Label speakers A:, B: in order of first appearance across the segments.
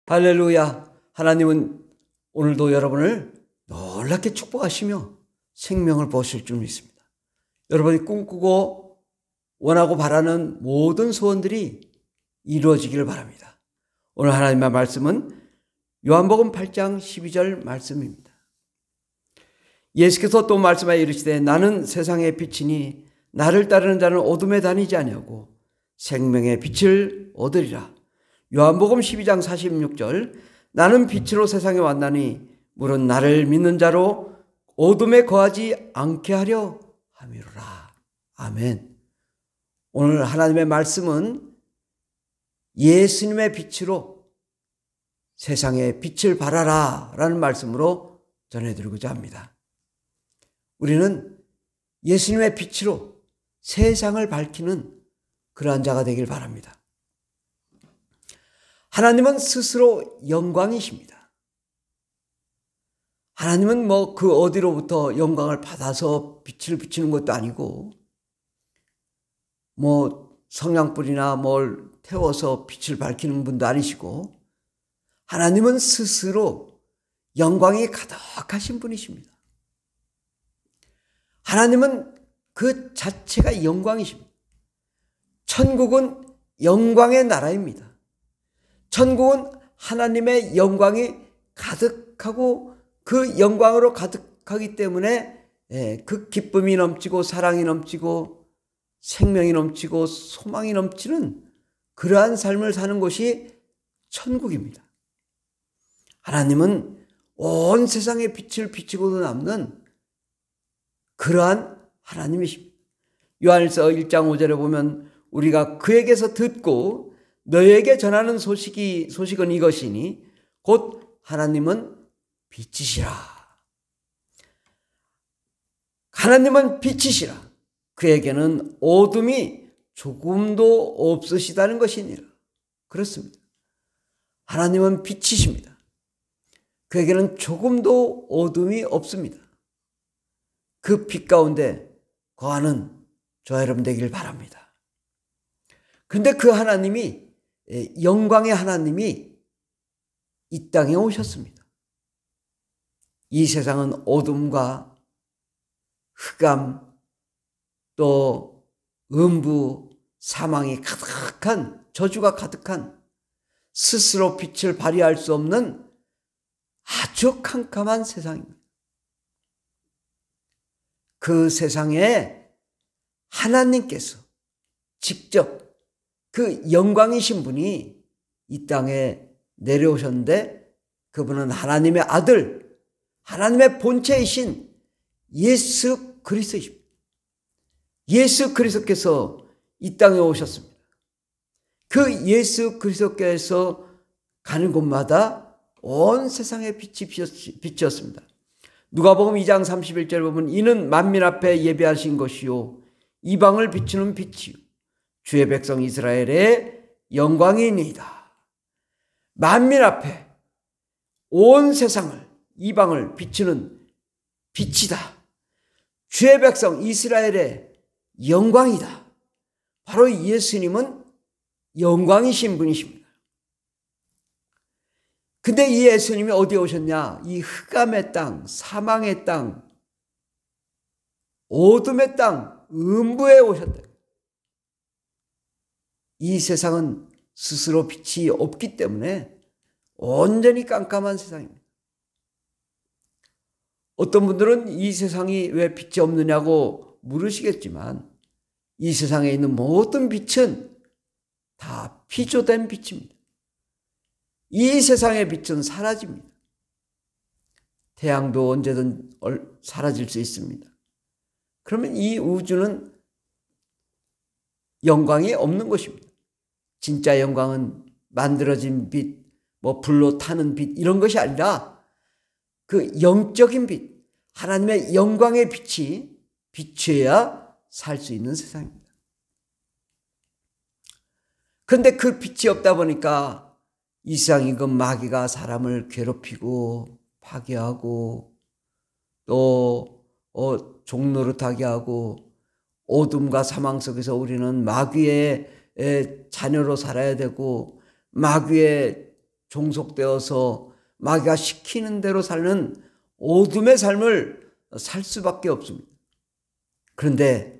A: 할렐루야. 하나님은 오늘도 여러분을 놀랍게 축복하시며 생명을 보실 줄 믿습니다. 여러분이 꿈꾸고 원하고 바라는 모든 소원들이 이루어지기를 바랍니다. 오늘 하나님의 말씀은 요한복음 8장 12절 말씀입니다. 예수께서 또 말씀하여 이르시되 나는 세상의 빛이니 나를 따르는 자는 어둠에 다니지 아니하고 생명의 빛을 얻으리라. 요한복음 12장 46절 나는 빛으로 세상에 왔나니 물은 나를 믿는 자로 어둠에 거하지 않게 하려 함이로라. 아멘. 오늘 하나님의 말씀은 예수님의 빛으로 세상에 빛을 발하라 라는 말씀으로 전해드리고자 합니다. 우리는 예수님의 빛으로 세상을 밝히는 그러한 자가 되길 바랍니다. 하나님은 스스로 영광이십니다. 하나님은 그 어디로부터 영광을 받아서 빛을 비추는 것도 아니고 성냥불이나 뭘 태워서 빛을 밝히는 분도 아니시고 하나님은 스스로 영광이 가득하신 분이십니다. 하나님은 그 자체가 영광이십니다. 천국은 영광의 나라입니다. 천국은 하나님의 영광이 가득하고 그 영광으로 가득하기 때문에 그 기쁨이 넘치고 사랑이 넘치고 생명이 넘치고 소망이 넘치는 그러한 삶을 사는 곳이 천국입니다. 하나님은 온 세상에 빛을 비추고도 남는 그러한 하나님이십니다. 요한일서 1장 5절에 보면 우리가 그에게서 듣고 너에게 전하는 소식은 이것이니 곧 하나님은 빛이시라. 하나님은 빛이시라. 그에게는 어둠이 조금도 없으시다는 것이니라. 그렇습니다. 하나님은 빛이십니다. 그에게는 조금도 어둠이 없습니다. 그 빛 가운데 거하는 저와 여러분 되길 바랍니다. 그런데 그 하나님이 영광의 하나님이 이 땅에 오셨습니다. 이 세상은 어둠과 흑암 또 음부 사망이 가득한 저주가 가득한 스스로 빛을 발휘할 수 없는 아주 캄캄한 세상입니다. 그 세상에 하나님께서 직접 그 영광이신 분이 이 땅에 내려오셨는데 그분은 하나님의 아들, 하나님의 본체이신 예수 그리스도이십니다. 예수 그리스도께서 이 땅에 오셨습니다. 그 예수 그리스도께서 가는 곳마다 온 세상에 빛이 비쳤습니다. 누가복음 2장 31절에 보면 이는 만민 앞에 예비하신 것이요 이방을 비추는 빛이요 주의 백성 이스라엘의 영광이니이다. 만민 앞에 온 세상을 이방을 비추는 빛이다. 주의 백성 이스라엘의 영광이다. 바로 예수님은 영광이신 분이십니다. 근데 이 예수님이 어디에 오셨냐? 이 흑암의 땅, 사망의 땅, 어둠의 땅, 음부에 오셨다. 이 세상은 스스로 빛이 없기 때문에 온전히 깜깜한 세상입니다. 어떤 분들은 이 세상이 왜 빛이 없느냐고 물으시겠지만 이 세상에 있는 모든 빛은 다 피조된 빛입니다. 이 세상의 빛은 사라집니다. 태양도 언제든 사라질 수 있습니다. 그러면 이 우주는 영광이 없는 것입니다. 진짜 영광은 만들어진 빛, 불로 타는 빛 이런 것이 아니라 그 영적인 빛, 하나님의 영광의 빛이 비춰야 살 수 있는 세상입니다. 그런데 그 빛이 없다 보니까 이 세상 임금 마귀가 사람을 괴롭히고 파괴하고 또 종노릇하게 하고 어둠과 사망 속에서 우리는 마귀의 자녀로 살아야 되고 마귀의 종속되어서 마귀가 시키는 대로 사는 어둠의 삶을 살 수밖에 없습니다. 그런데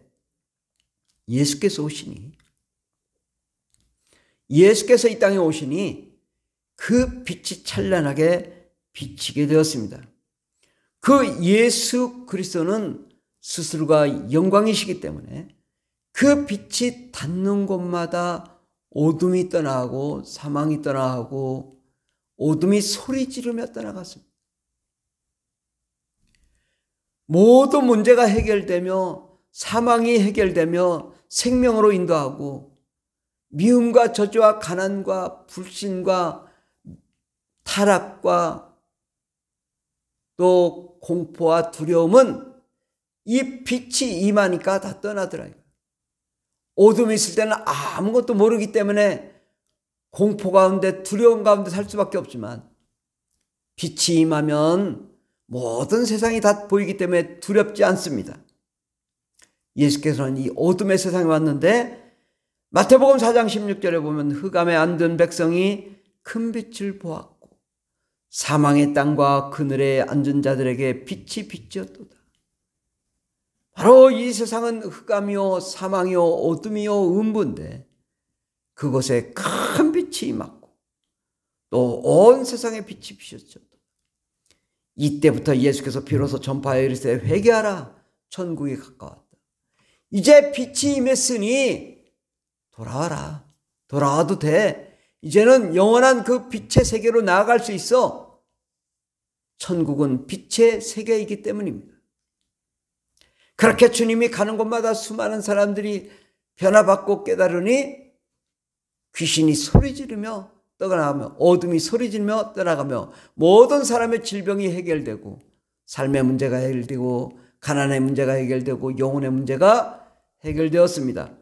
A: 예수께서 이 땅에 오시니 그 빛이 찬란하게 비치게 되었습니다. 그 예수 그리스도는 스스로가 영광이시기 때문에 그 빛이 닿는 곳마다 어둠이 떠나가고 사망이 떠나가고 어둠이 소리 지르며 떠나갔습니다. 모든 문제가 해결되며 사망이 해결되며 생명으로 인도하고 미움과 저주와 가난과 불신과 타락과 또 공포와 두려움은 이 빛이 임하니까 다 떠나더라. 어둠이 있을 때는 아무것도 모르기 때문에 공포 가운데 두려움 가운데 살 수밖에 없지만 빛이 임하면 모든 세상이 다 보이기 때문에 두렵지 않습니다. 예수께서는 이 어둠의 세상에 왔는데 마태복음 4장 16절에 보면 흑암에 앉은 백성이 큰 빛을 보았고 사망의 땅과 그늘에 앉은 자들에게 빛이 비치었도다. 바로 이 세상은 흑암이요 사망이요 어둠이요 음부인데 그곳에 큰 빛이 임하고 또 온 세상에 빛이 비쳤다. 이때부터 예수께서 비로소 전파하여 이르시되 회개하라 천국이 가까웠다. 이제 빛이 임했으니 돌아와라. 돌아와도 돼. 이제는 영원한 그 빛의 세계로 나아갈 수 있어. 천국은 빛의 세계이기 때문입니다. 그렇게 주님이 가는 곳마다 수많은 사람들이 변화받고 깨달으니 귀신이 소리 지르며 떠나가며 어둠이 소리 지르며 떠나가며 모든 사람의 질병이 해결되고 삶의 문제가 해결되고 가난의 문제가 해결되고 영혼의 문제가 해결되었습니다.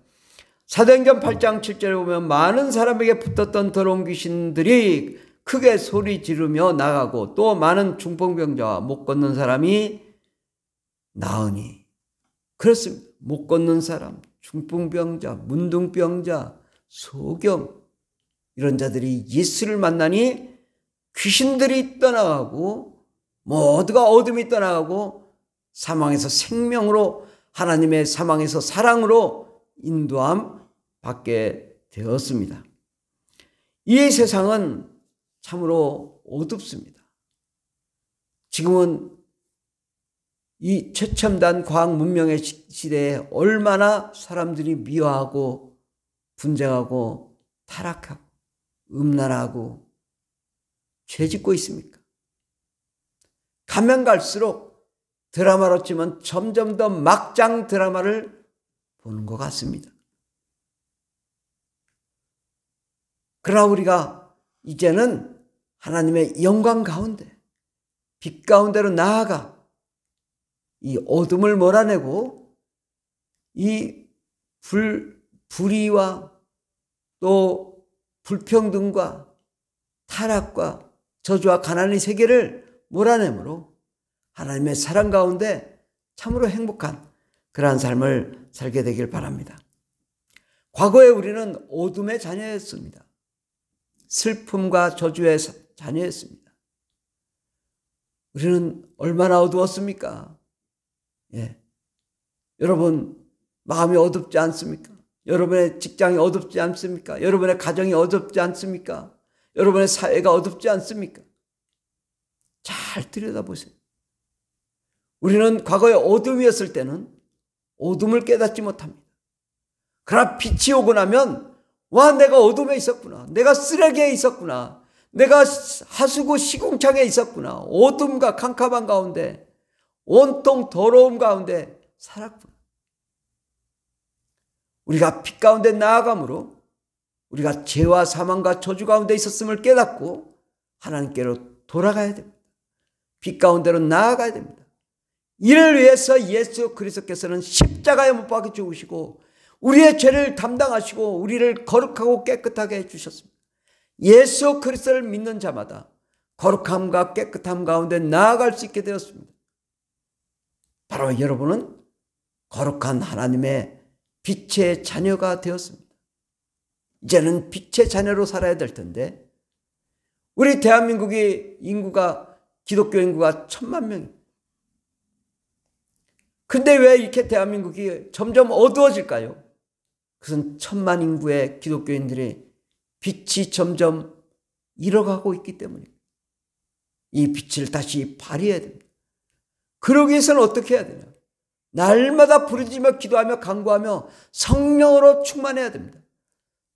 A: 사도행전 8장 7절에 보면 많은 사람에게 붙었던 더러운 귀신들이 크게 소리 지르며 나가고 또 많은 중풍병자와 못 걷는 사람이 나으니 그렇습니다. 못 걷는 사람, 중풍병자, 문둥병자, 소경 이런 자들이 예수를 만나니 귀신들이 떠나가고 모두가 어둠이 떠나가고 사망에서 생명으로 하나님의 사망에서 사랑으로 인도함 받게 되었습니다. 이 세상은 참으로 어둡습니다. 지금은 이 최첨단 과학 문명의 시대에 얼마나 사람들이 미워하고 분쟁하고 타락하고 음란하고 죄짓고 있습니까? 가면 갈수록 드라마로 치면 점점 더 막장 드라마를 보는 것 같습니다. 그러나 우리가 이제는 하나님의 영광 가운데 빛 가운데로 나아가 이 어둠을 몰아내고 이 불의와 또 불평등과 타락과 저주와 가난의 세계를 몰아내므로 하나님의 사랑 가운데 참으로 행복한 그러한 삶을 살게 되길 바랍니다. 과거에 우리는 어둠의 자녀였습니다. 슬픔과 저주의 자녀였습니다. 우리는 얼마나 어두웠습니까? 예. 여러분 마음이 어둡지 않습니까? 여러분의 직장이 어둡지 않습니까? 여러분의 가정이 어둡지 않습니까? 여러분의 사회가 어둡지 않습니까? 잘 들여다보세요. 우리는 과거에 어둠이었을 때는 어둠을 깨닫지 못합니다. 그러나 빛이 오고 나면 와, 내가 어둠에 있었구나. 내가 쓰레기에 있었구나. 내가 하수구 시궁창에 있었구나. 어둠과 캄캄한 가운데 온통 더러움 가운데 살았구나. 우리가 빛 가운데 나아감으로 우리가 죄와 사망과 저주 가운데 있었음을 깨닫고 하나님께로 돌아가야 됩니다. 빛 가운데로 나아가야 됩니다. 이를 위해서 예수 그리스도께서는 십자가에 못 박혀 죽으시고 우리의 죄를 담당하시고 우리를 거룩하고 깨끗하게 해주셨습니다. 예수 그리스도를 믿는 자마다 거룩함과 깨끗함 가운데 나아갈 수 있게 되었습니다. 바로 여러분은 거룩한 하나님의 빛의 자녀가 되었습니다. 이제는 빛의 자녀로 살아야 될 텐데 우리 대한민국의 인구가 기독교 인구가 1,000,000명입니다. 근데 왜 이렇게 대한민국이 점점 어두워질까요? 그것은 1,000,000 인구의 기독교인들의 빛이 점점 잃어가고 있기 때문입니다. 이 빛을 다시 발휘해야 됩니다. 그러기 위해서는 어떻게 해야 되냐? 날마다 부르짖으며 기도하며 간구하며 성령으로 충만해야 됩니다.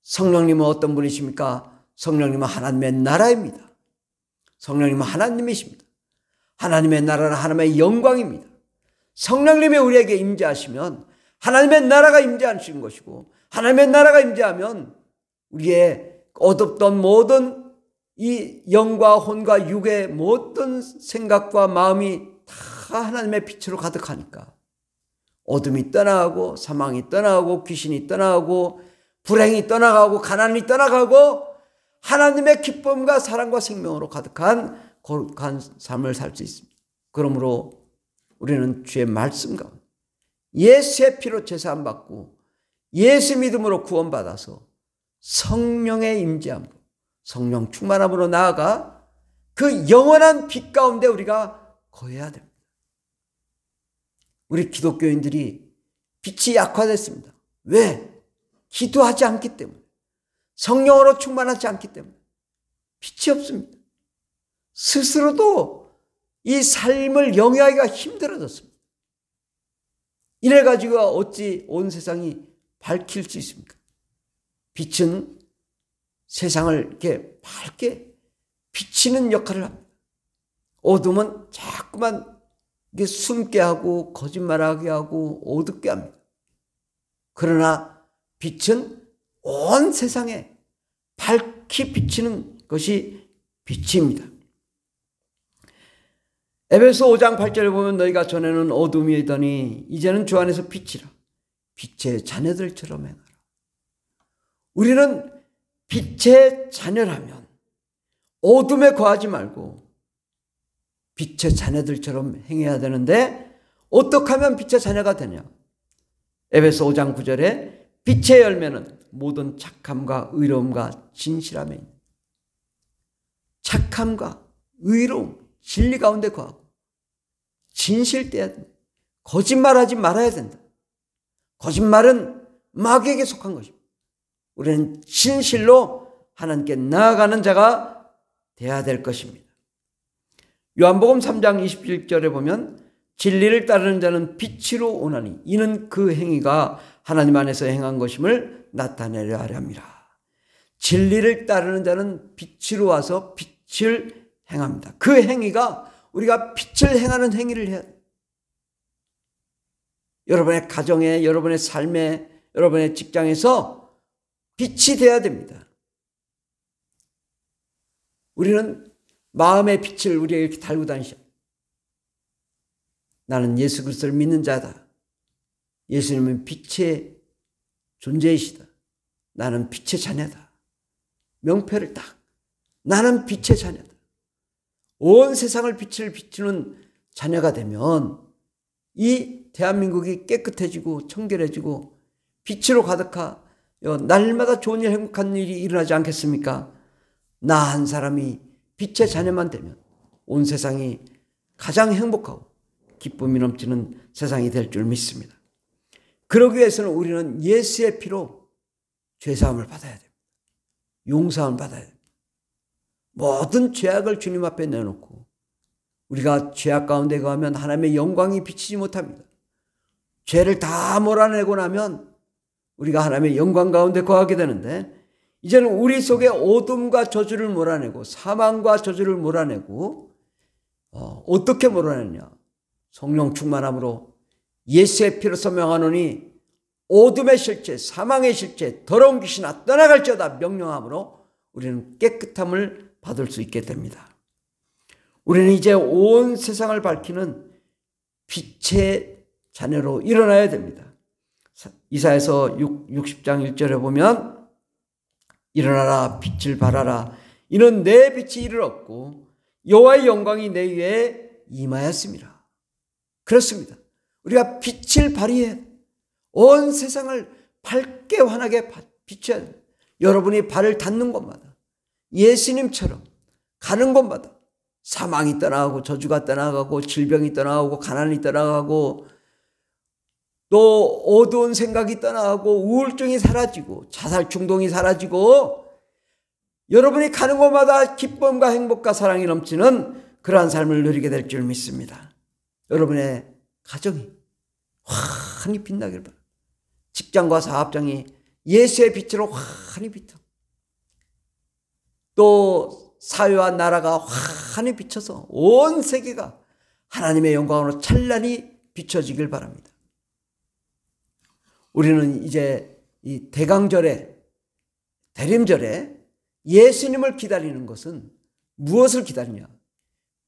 A: 성령님은 어떤 분이십니까? 성령님은 하나님의 나라입니다. 성령님은 하나님이십니다. 하나님의 나라는 하나님의 영광입니다. 성령님이 우리에게 임재하시면 하나님의 나라가 임재하시는 것이고, 하나님의 나라가 임재하면 우리의 어둡던 모든 이 영과 혼과 육의 모든 생각과 마음이 다 하나님의 빛으로 가득하니까 어둠이 떠나가고 사망이 떠나가고 귀신이 떠나가고 불행이 떠나가고 가난이 떠나가고 하나님의 기쁨과 사랑과 생명으로 가득한 거룩한 삶을 살 수 있습니다. 그러므로 우리는 주의 말씀 가운데 예수의 피로 제사함 받고 예수 믿음으로 구원받아서 성령의 임재함으로 성령 충만함으로 나아가 그 영원한 빛 가운데 우리가 거해야 됩니다. 우리 기독교인들이 빛이 약화됐습니다. 왜? 기도하지 않기 때문에, 성령으로 충만하지 않기 때문에 빛이 없습니다. 스스로도 이 삶을 영위하기가 힘들어졌습니다. 이래가지고 어찌 온 세상이 밝힐 수 있습니까? 빛은 세상을 이렇게 밝게 비치는 역할을 합니다. 어둠은 자꾸만 이게 숨게 하고 거짓말하게 하고 어둡게 합니다. 그러나 빛은 온 세상에 밝히 비치는 것이 빛입니다. 에베소 5장 8절에 보면 너희가 전에는 어둠이더니 이제는 주 안에서 빛이라. 빛의 자녀들처럼 행하라. 우리는 빛의 자녀라면 어둠에 거하지 말고 빛의 자녀들처럼 행해야 되는데 어떻게 하면 빛의 자녀가 되냐? 에베소 5장 9절에 빛의 열매는 모든 착함과 의로움과 진실함에 있는, 착함과 의로움, 진리 가운데 거하고 진실돼야 된다. 거짓말하지 말아야 된다. 거짓말은 마귀에게 속한 것입니다. 우리는 진실로 하나님께 나아가는 자가 되어야 될 것입니다. 요한복음 3장 27절에 보면 진리를 따르는 자는 빛으로 오나니 이는 그 행위가 하나님 안에서 행한 것임을 나타내려 하렵니다. 진리를 따르는 자는 빛으로 와서 빛을 행합니다. 그 행위가 우리가 빛을 행하는 행위를 해야 돼요. 여러분의 가정에, 여러분의 삶에, 여러분의 직장에서 빛이 돼야 됩니다. 우리는 마음의 빛을 우리에게 이렇게 달고 다니셔. 나는 예수 그리스도를 믿는 자다. 예수님은 빛의 존재이시다. 나는 빛의 자녀다. 명패를 딱. 나는 빛의 자녀다. 온 세상을 빛을 비추는 자녀가 되면 이 대한민국이 깨끗해지고 청결해지고 빛으로 가득하 날마다 좋은 일, 행복한 일이 일어나지 않겠습니까? 나 한 사람이 빛의 자녀만 되면 온 세상이 가장 행복하고 기쁨이 넘치는 세상이 될 줄 믿습니다. 그러기 위해서는 우리는 예수의 피로 죄사함을 받아야 됩니다. 용서함을 받아야 됩니다. 모든 죄악을 주님 앞에 내놓고 우리가 죄악 가운데 거하면 하나님의 영광이 비치지 못합니다. 죄를 다 몰아내고 나면 우리가 하나님의 영광 가운데 거하게 되는데 이제는 우리 속에 어둠과 저주를 몰아내고 사망과 저주를 몰아내고 어떻게 몰아내냐? 성령 충만함으로 예수의 피로서 명하노니 어둠의 실체, 사망의 실체, 더러운 귀신아 떠나갈지어다 명령함으로 우리는 깨끗함을 받을 수 있게 됩니다. 우리는 이제 온 세상을 밝히는 빛의 자녀로 일어나야 됩니다. 이사야서 60장 1절에 보면 일어나라 빛을 발하라 이는 내 빛이 이를 얻고 여호와의 영광이 내 위에 임하였습니다. 그렇습니다. 우리가 빛을 발휘해 온 세상을 밝게 환하게 비춰야 됩니다. 여러분이 발을 닿는 곳마다 예수님처럼 가는 곳마다 사망이 떠나가고 저주가 떠나가고 질병이 떠나가고 가난이 떠나가고 또 어두운 생각이 떠나가고 우울증이 사라지고 자살 충동이 사라지고 여러분이 가는 곳마다 기쁨과 행복과 사랑이 넘치는 그러한 삶을 누리게 될 줄 믿습니다. 여러분의 가정이 환히 빛나길 바랍니다. 직장과 사업장이 예수의 빛으로 환히 비쳐 또 사회와 나라가 환히 비쳐서 온 세계가 하나님의 영광으로 찬란히 비춰지길 바랍니다. 우리는 이제 이 대강절에 대림절에 예수님을 기다리는 것은 무엇을 기다리냐?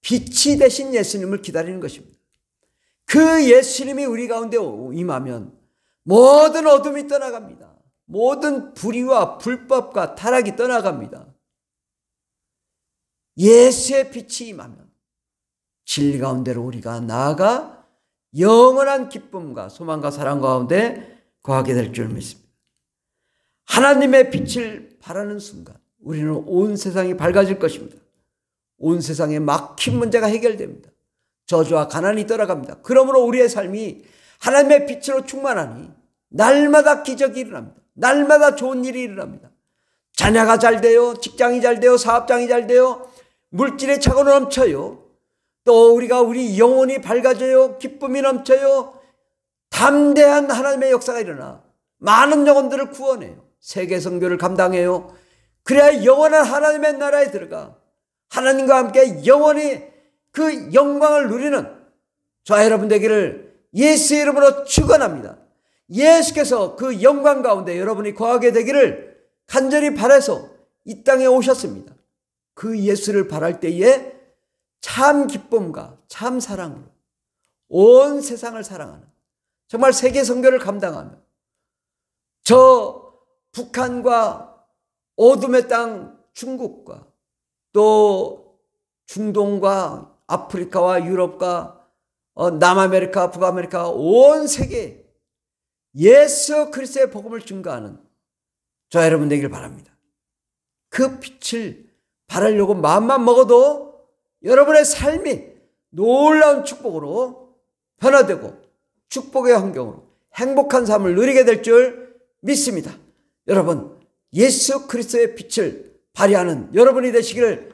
A: 빛이 되신 예수님을 기다리는 것입니다. 그 예수님이 우리 가운데 임하면 모든 어둠이 떠나갑니다. 모든 불의와 불법과 타락이 떠나갑니다. 예수의 빛이 임하면 진리 가운데로 우리가 나아가 영원한 기쁨과 소망과 사랑 가운데 거하게 될 줄 믿습니다. 하나님의 빛을 바라는 순간 우리는 온 세상이 밝아질 것입니다. 온 세상의 막힌 문제가 해결됩니다. 저주와 가난이 떠나갑니다. 그러므로 우리의 삶이 하나님의 빛으로 충만하니 날마다 기적이 일어납니다. 날마다 좋은 일이 일어납니다. 자녀가 잘 돼요. 직장이 잘 돼요. 사업장이 잘 돼요. 물질의 차고 넘쳐요. 또 우리 영혼이 밝아져요. 기쁨이 넘쳐요. 담대한 하나님의 역사가 일어나 많은 영혼들을 구원해요. 세계 선교를 감당해요. 그래야 영원한 하나님의 나라에 들어가 하나님과 함께 영원히 그 영광을 누리는 저와 여러분 되기를 예수 이름으로 축원합니다. 예수께서 그 영광 가운데 여러분이 거하게 되기를 간절히 바라서 이 땅에 오셨습니다. 그 예수를 바랄 때에 참 기쁨과 참 사랑으로 온 세상을 사랑하는 정말 세계 선교를 감당하며 저 북한과 어둠의 땅 중국과 또 중동과 아프리카와 유럽과 남아메리카, 북아메리카 온 세계에 예수 그리스도의 복음을 증거하는 저와 여러분 되길 바랍니다. 그 빛을 바라려고 마음만 먹어도 여러분의 삶이 놀라운 축복으로 변화되고 축복의 환경으로 행복한 삶을 누리게 될 줄 믿습니다. 여러분 예수 그리스도의 빛을 발휘하는 여러분이 되시기를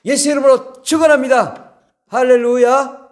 A: 예수 이름으로 축원합니다. 할렐루야.